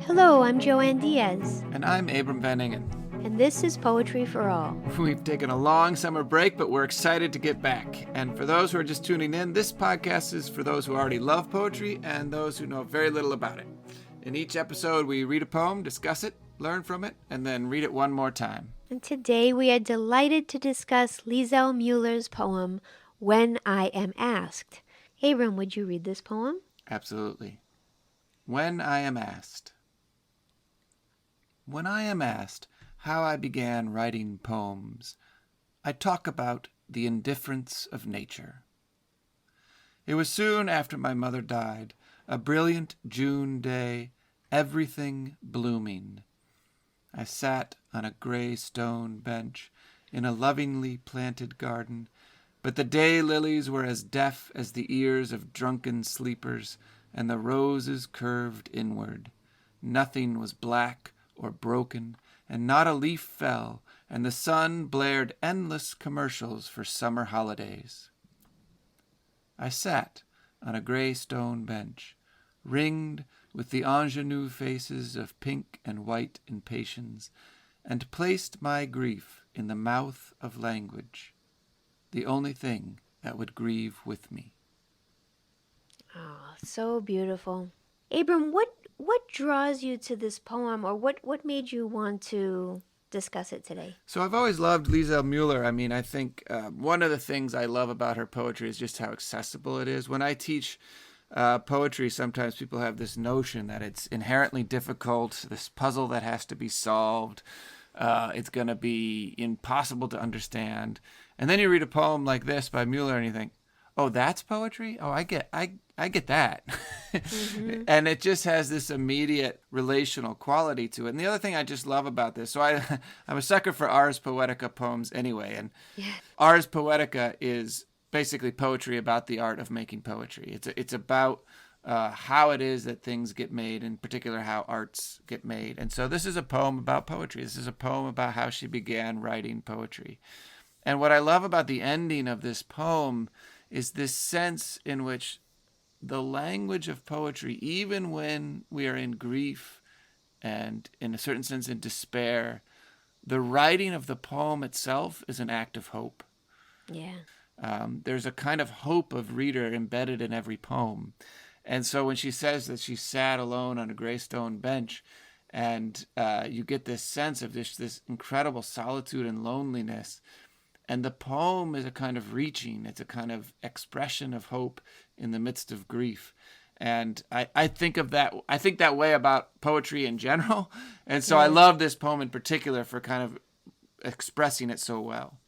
Hello, I'm Joanne Diaz, And I'm Abram Van Ingen. and this is Poetry for All. We've taken a long summer break, but we're excited to get back. And for those who are just tuning in, this podcast is for those who already love poetry and those who know very little about it. In each episode, we read a poem, discuss it, learn from it, and then read it one more time. And today we are delighted to discuss Lisel Mueller's poem, When I Am Asked. Abram, would you read this poem? Absolutely. When I am asked. When I am asked how I began writing poems, I talk about the indifference of nature. It was soon after my mother died, a brilliant June day, everything blooming. I sat on a gray stone bench in a lovingly planted garden, but the day lilies were as deaf as the ears of drunken sleepers, and the roses curved inward. Nothing was black or broken, and not a leaf fell, and the sun blared endless commercials for summer holidays. I sat on a gray stone bench, ringed with the ingenue faces of pink and white impatience, and placed my grief in the mouth of language, the only thing that would grieve with me. Oh, so beautiful. Abram, what draws you to this poem, or what made you want to discuss it today? So I've always loved Lisel Mueller. I think one of the things I love about her poetry is just how accessible it is. When I teach poetry, sometimes people have this notion that it's inherently difficult, this puzzle that has to be solved. It's going to be impossible to understand. And then you read a poem like this by Mueller and you think, oh, that's poetry? Oh, I get that. Mm-hmm. And it just has this immediate relational quality to it. And the other thing I just love about this, so I'm a sucker for Ars Poetica poems anyway. And Ars Poetica is basically poetry about the art of making poetry. It's about how it is that things get made, in particular how arts get made. And so this is a poem about poetry. This is a poem about how she began writing poetry. And what I love about the ending of this poem is this sense in which the language of poetry, even when we are in grief and in a certain sense in despair, the writing of the poem itself is an act of hope. Yeah. There's a kind of hope of reader embedded in every poem. And so when she says that she sat alone on a gray stone bench, and you get this sense of this incredible solitude and loneliness, and the poem is a kind of reaching, it's a kind of expression of hope in the midst of grief. And I think that way about poetry in general. And so I love this poem in particular for kind of expressing it so well.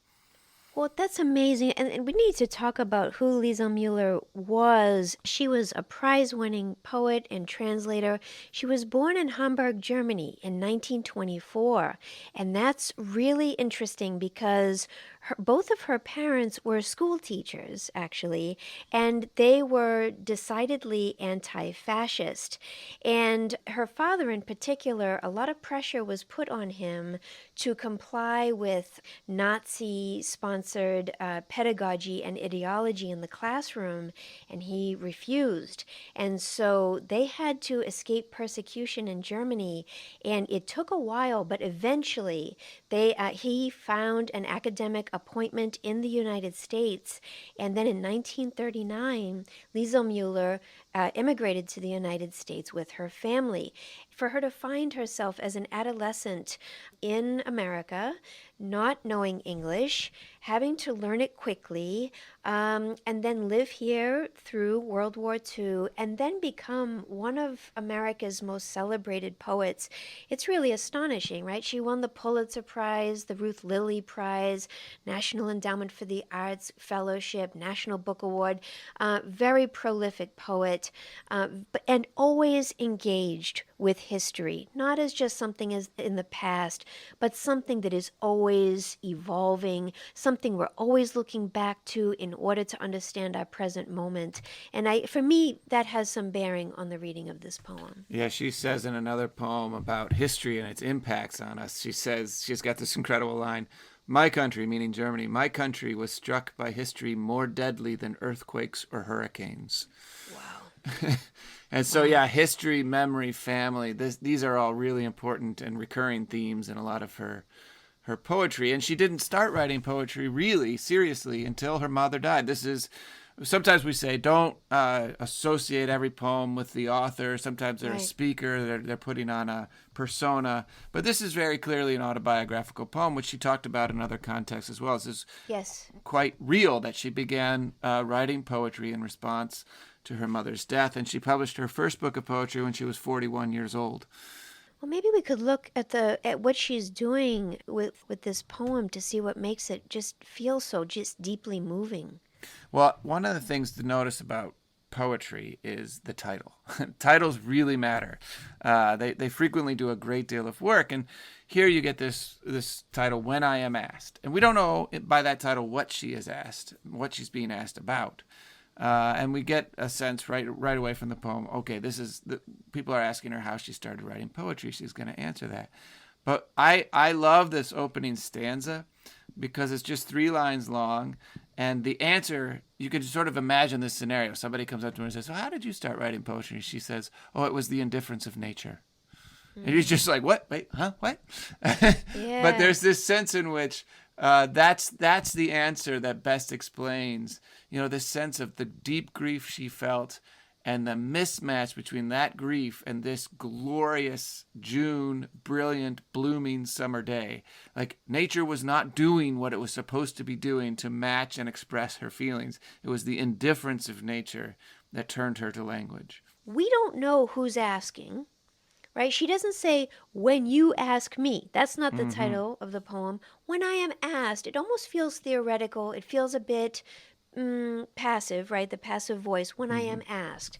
Well, that's amazing. And we need to talk about who Lisel Mueller was. She was a prize-winning poet and translator. She was born in Hamburg, Germany in 1924. And that's really interesting because both of her parents were school teachers, actually, and they were decidedly anti-fascist. And her father in particular, a lot of pressure was put on him to comply with Nazi-sponsored pedagogy and ideology in the classroom, and he refused. And so they had to escape persecution in Germany, and it took a while, but eventually he found an academic appointment in the United States, and then in 1939, Lisel Mueller immigrated to the United States with her family. For her to find herself as an adolescent in America, not knowing English, having to learn it quickly, and then live here through World War II, and then become one of America's most celebrated poets. It's really astonishing, right? She won the Pulitzer Prize, the Ruth Lilly Prize, National Endowment for the Arts Fellowship, National Book Award. Very prolific poet, and always engaged with history, not as just something as in the past, but something that is always evolving, something we're always looking back to in order to understand our present moment. And for me, that has some bearing on the reading of this poem. Yeah, she says in another poem about history and its impacts on us, she says, she's got this incredible line, "My country," meaning Germany, "my country was struck by history more deadly than earthquakes or hurricanes." Wow. And so, Wow. yeah, history, memory, family, these are all really important and recurring themes in a lot of her poetry. And she didn't start writing poetry really seriously until her mother died. This is sometimes we say don't associate every poem with the author. Sometimes they're a Right. speaker, they're putting on a persona. But this is very clearly an autobiographical poem, which she talked about in other contexts as well. This is Yes. quite real that she began writing poetry in response to her mother's death. And she published her first book of poetry when she was 41 years old. Well, maybe we could look at what she's doing with this poem to see what makes it just feel so just deeply moving. Well, one of the things to notice about poetry is the title. Titles really matter. They frequently do a great deal of work, and here you get this title, "When I Am Asked," and we don't know by that title what she is asked, what she's being asked about. And we get a sense right away from the poem. Okay, people are asking her how she started writing poetry. She's going to answer that. But I love this opening stanza because it's just 3 lines long, and the answer, you can sort of imagine this scenario. Somebody comes up to her and says, "So how did you start writing poetry?" And she says, "Oh, it was the indifference of nature." And you're just like, "What? Wait, huh? What?" But Yeah. there's this sense in which that's the answer that best explains, this sense of the deep grief she felt and the mismatch between that grief and this glorious June, brilliant, blooming summer day. Like nature was not doing what it was supposed to be doing to match and express her feelings. It was the indifference of nature that turned her to language. We don't know who's asking, right? She doesn't say, "When you ask me." That's not the Mm-hmm. title of the poem. "When I am asked," it almost feels theoretical. It feels a bit passive, right? The passive voice, "when I Mm-hmm. am asked."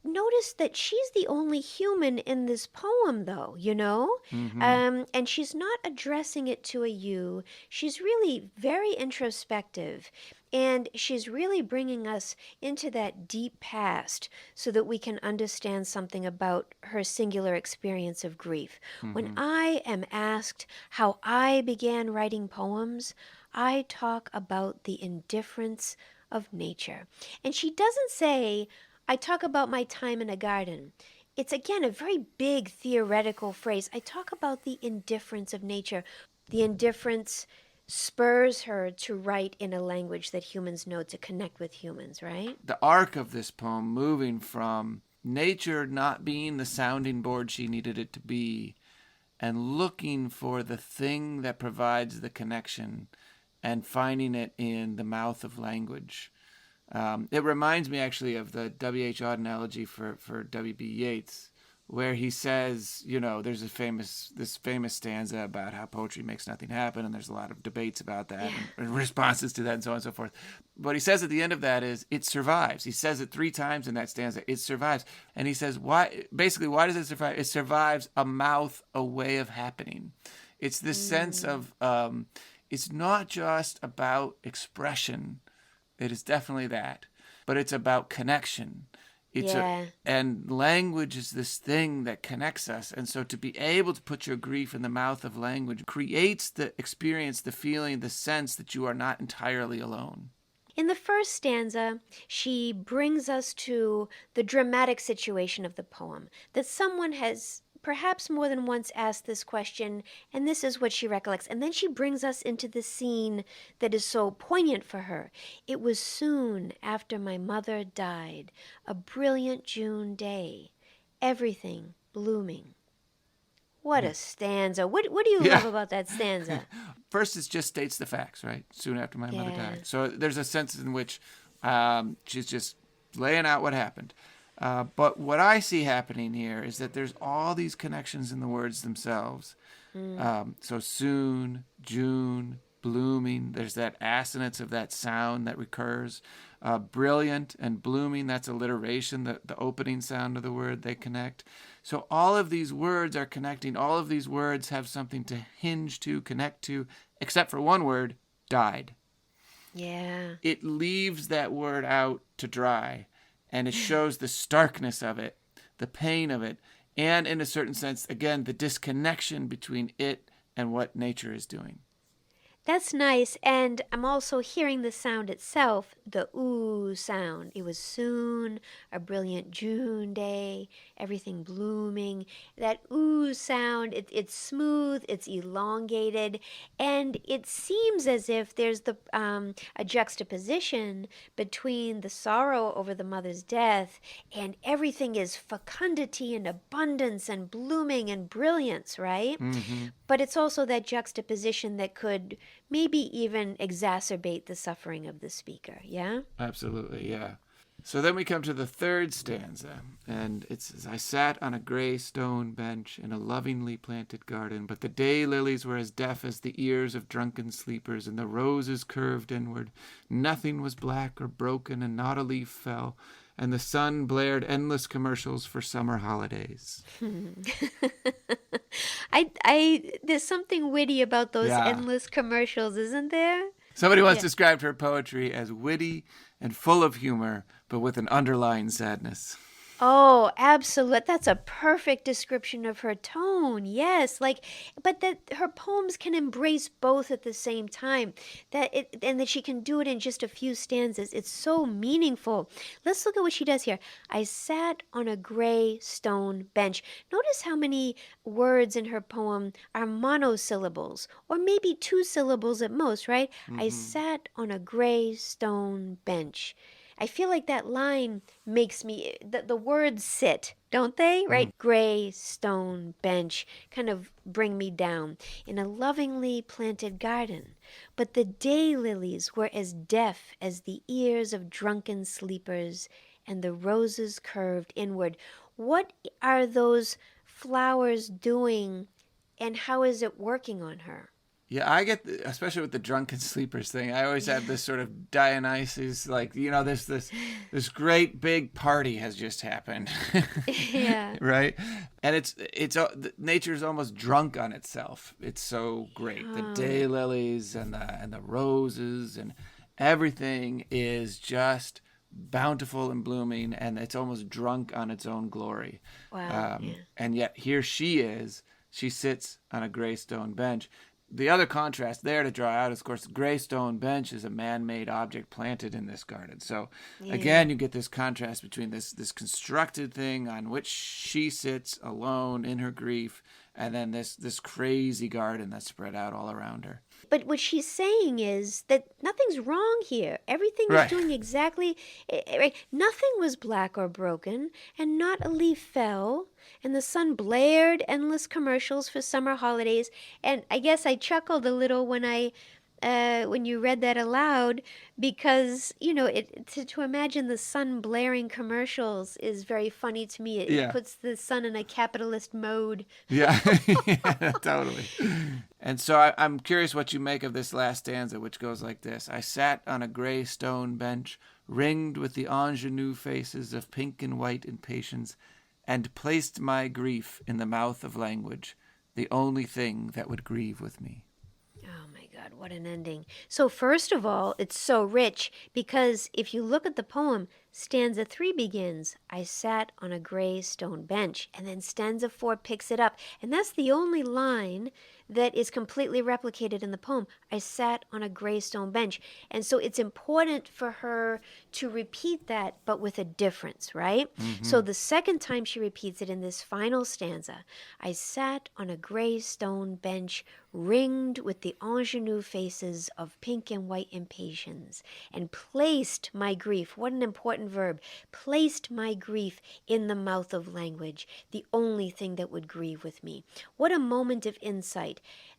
Notice that she's the only human in this poem, though, you know? Mm-hmm. And she's not addressing it to a you. She's really very introspective. And she's really bringing us into that deep past so that we can understand something about her singular experience of grief. When Mm-hmm. I am asked how I began writing poems, I talk about the indifference of nature. And she doesn't say, "I talk about my time in a garden." It's again a very big theoretical phrase. I talk about the indifference of nature. The indifference spurs her to write in a language that humans know, to connect with humans, right? The arc of this poem moving from nature not being the sounding board she needed it to be and looking for the thing that provides the connection and finding it in the mouth of language. It reminds me actually of the W.H. Auden elegy for W.B. Yeats, where he says, there's this famous stanza about how poetry makes nothing happen, and there's a lot of debates about that Yeah. and responses to that and so on and so forth. What he says at the end of that is, it survives. He says it 3 times in that stanza, it survives. And he says, why does it survive? It survives a mouth, a way of happening. It's this sense Mm. of, it's not just about expression. It is definitely that, but it's about connection. It's a Yeah. and language is this thing that connects us. And so to be able to put your grief in the mouth of language creates the experience, the feeling, the sense that you are not entirely alone. In the first stanza, she brings us to the dramatic situation of the poem, that someone has perhaps more than once asked this question, and this is what she recollects. And then she brings us into the scene that is so poignant for her. "It was soon after my mother died, a brilliant June day, everything blooming." What Yeah. a stanza. What do you love Yeah. about that stanza? First, it just states the facts, right? Soon after my mother Yeah. died. So there's a sense in which she's just laying out what happened. But what I see happening here is that there's all these connections in the words themselves. Mm. So soon, June, blooming. There's that assonance of that sound that recurs. Brilliant and blooming, that's alliteration, the opening sound of the word, they connect. So all of these words are connecting. All of these words have something to hinge to, connect to, except for one word, died. Yeah. It leaves that word out to dry, and it shows the starkness of it, the pain of it, and in a certain sense, again, the disconnection between it and what nature is doing. That's nice. And I'm also hearing the sound itself, the ooh sound. It was soon a brilliant June day, everything blooming. That ooh sound, it's smooth, it's elongated, and it seems as if there's a juxtaposition between the sorrow over the mother's death and everything is fecundity and abundance and blooming and brilliance, right? Mm-hmm. But it's also that juxtaposition that could maybe even exacerbate the suffering of the speaker, yeah? Absolutely, yeah. So then we come to the third stanza, and it says, I sat on a gray stone bench in a lovingly planted garden, but the day lilies were as deaf as the ears of drunken sleepers, and the roses curved inward. Nothing was black or broken, and not a leaf fell, and the sun blared endless commercials for summer holidays. There's something witty about those Yeah. endless commercials, isn't there? Somebody once Yeah. described her poetry as witty and full of humor, but with an underlying sadness. Oh, absolute. That's a perfect description of her tone. Yes, but that her poems can embrace both at the same time. And that she can do it in just a few stanzas. It's so meaningful. Let's look at what she does here. I sat on a gray stone bench. Notice how many words in her poem are monosyllables, or maybe two syllables at most, right? I Mm-hmm. sat on a gray stone bench. I feel like that line makes me, the words sit, don't they? Mm-hmm. Right? Gray stone bench kind of bring me down in a lovingly planted garden. But the daylilies were as deaf as the ears of drunken sleepers, and the roses curved inward. What are those flowers doing, and how is it working on her? Yeah, I get, especially with the drunken sleepers thing. I always have this sort of Dionysus, like this great big party has just happened, Yeah. right? And nature's almost drunk on itself. It's so great. The Oh, daylilies and the roses and everything is just bountiful and blooming, and it's almost drunk on its own glory. wow. Yeah. And yet here she is. She sits on a gray stone bench. The other contrast there to draw out is, of course, the gray stone bench is a man-made object planted in this garden. So Yeah. again, you get this contrast between this constructed thing on which she sits alone in her grief, and then this crazy garden that's spread out all around her. But what she's saying is that nothing's wrong here. Everything is Right. doing exactly right. Nothing was black or broken, and not a leaf fell. And the sun blared endless commercials for summer holidays. And I guess I chuckled a little when you read that aloud, because to imagine the sun blaring commercials is very funny to me. It Yeah. puts the sun in a capitalist mode. Yeah. Yeah, totally. And so I'm curious what you make of this last stanza, which goes like this. I sat on a gray stone bench, ringed with the ingenue faces of pink and white impatience, and placed my grief in the mouth of language, the only thing that would grieve with me. Oh my God, what an ending. So, first of all, it's so rich because if you look at the poem, stanza 3 begins, I sat on a gray stone bench, and then stanza 4 picks it up. And that's the only line that is completely replicated in the poem. I sat on a gray stone bench. And so it's important for her to repeat that, but with a difference, right? Mm-hmm. So the second time she repeats it in this final stanza, I sat on a gray stone bench, ringed with the ingenue faces of pink and white impatience, and placed my grief, what an important verb, placed my grief in the mouth of language, the only thing that would grieve with me. What a moment of insight.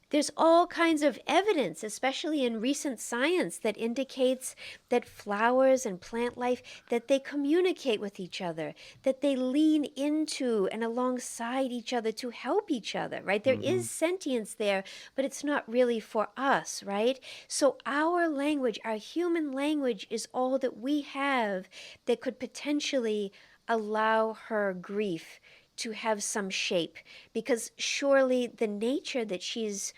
There's all kinds of evidence, especially in recent science, that indicates that flowers and plant life, that they communicate with each other, that they lean into and alongside each other to help each other, right? There Mm-hmm. is sentience there, but it's not really for us, right? So our language, our human language, is all that we have that could potentially allow her grief to have some shape, because surely the nature that she's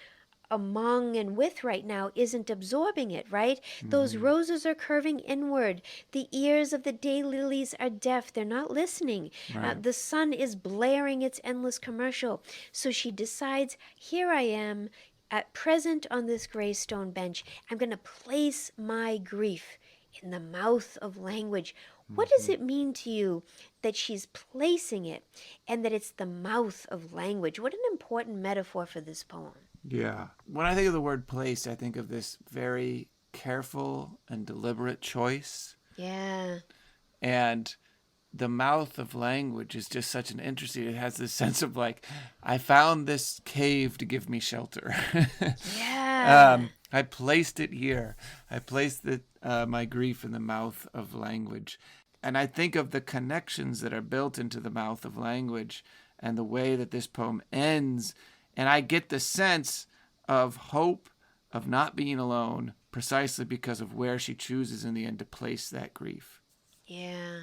among and with right now isn't absorbing it, right? Those Mm-hmm. roses are curving inward. The ears of the daylilies are deaf. They're not listening. Right. The sun is blaring its endless commercial. So she decides, here I am. At present on this gray stone bench, I'm going to place my grief in the mouth of language. What does Hmm. it mean to you that she's placing it and that it's the mouth of language? What an important metaphor for this poem. Yeah. When I think of the word place, I think of this very careful and deliberate choice. Yeah. And the mouth of language is just such an interesting, it has this sense of like, I found this cave to give me shelter. Yeah. I placed it here. I placed my grief in the mouth of language. And I think of the connections that are built into the mouth of language and the way that this poem ends. And I get the sense of hope, of not being alone, precisely because of where she chooses in the end to place that grief. Yeah.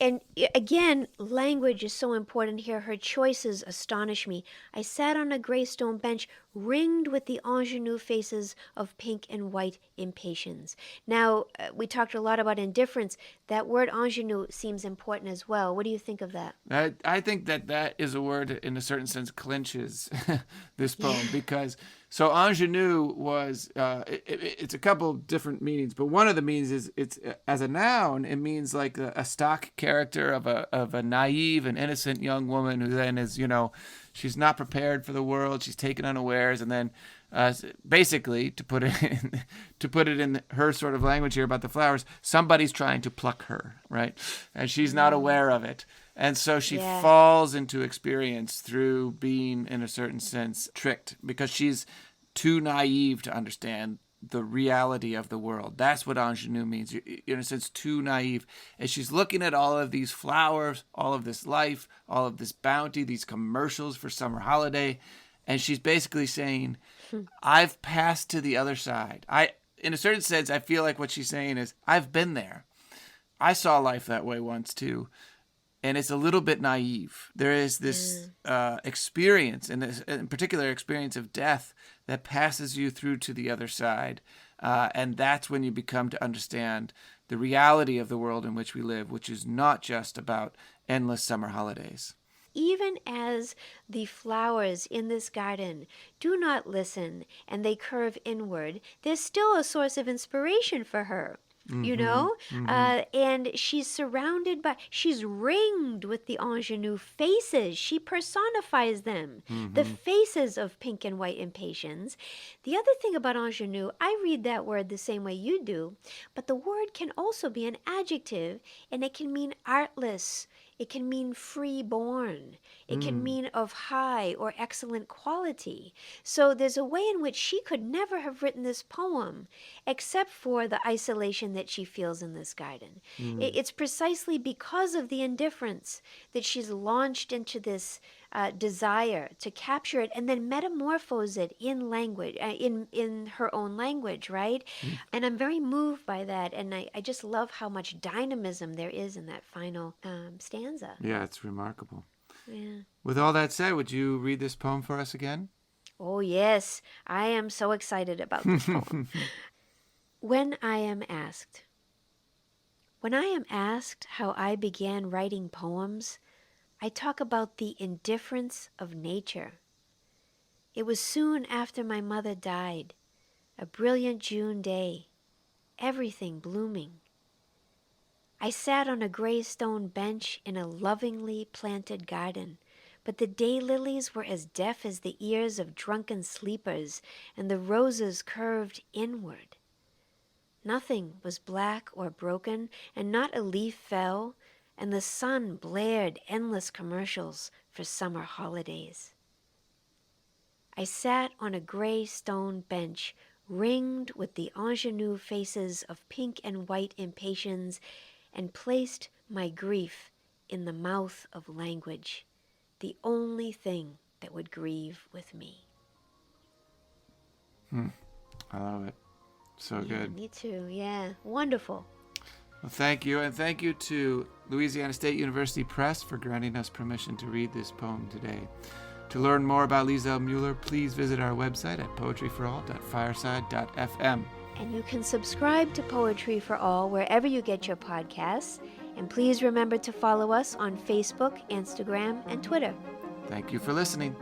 And again, language is so important here. Her choices astonish me. I sat on a gray stone bench ringed with the ingenue faces of pink and white impatience. Now, we talked a lot about indifference. That word ingenue seems important as well. What do you think of that? I think that is a word that in a certain sense clinches this Yeah. poem because so ingenue was it's a couple different meanings, but one of the meanings is it's as a noun it means like a stock character of a naive and innocent young woman who then is she's not prepared for the world, she's taken unawares, and then basically to put it in her sort of language here about the flowers, somebody's trying to pluck her, right, and she's not aware of it. And so she Yeah. falls into experience through being, in a certain sense, tricked because she's too naive to understand the reality of the world. That's what ingenue means. You're, in a sense, too naive. And she's looking at all of these flowers, all of this life, all of this bounty, these commercials for summer holiday. And she's basically saying, I've passed to the other side. In a certain sense, I feel like what she's saying is, I've been there. I saw life that way once too. And it's a little bit naive. There is this experience, and in particular experience of death, that passes you through to the other side. And that's when you become to understand the reality of the world in which we live, which is not just about endless summer holidays. Even as the flowers in this garden do not listen and they curve inward, there's still a source of inspiration for her. You Mm-hmm. know, Mm-hmm. and she's ringed with the ingenue faces. She personifies them, the Mm-hmm. faces of pink and white impatience. The other thing about ingenue, I read that word the same way you do, but the word can also be an adjective, and it can mean artless. It can mean free-born. It can Mm. mean of high or excellent quality. So there's a way in which she could never have written this poem except for the isolation that she feels in this garden. Mm. It's precisely because of the indifference that she's launched into this desire to capture it and then metamorphose it in language, in her own language, right? Mm. And I'm very moved by that, and I just love how much dynamism there is in that final stanza. Yeah, it's remarkable. Yeah. With all that said, would you read this poem for us again? Oh, yes, I am so excited about this poem. When I am asked. When I am asked how I began writing poems, I talk about the indifference of nature. It was soon after my mother died, a brilliant June day, everything blooming. I sat on a gray stone bench in a lovingly planted garden, but the daylilies were as deaf as the ears of drunken sleepers, and the roses curved inward. Nothing was black or broken, and not a leaf fell, and the sun blared endless commercials for summer holidays. I sat on a gray stone bench, ringed with the ingenue faces of pink and white impatience, and placed my grief in the mouth of language, the only thing that would grieve with me. I love it. So Yeah, good. me too. Yeah, wonderful. Well, thank you. And thank you to Louisiana State University Press for granting us permission to read this poem today. To learn more about Lisel Mueller, please visit our website at poetryforall.fireside.fm. And you can subscribe to Poetry for All wherever you get your podcasts. And please remember to follow us on Facebook, Instagram, and Twitter. Thank you for listening.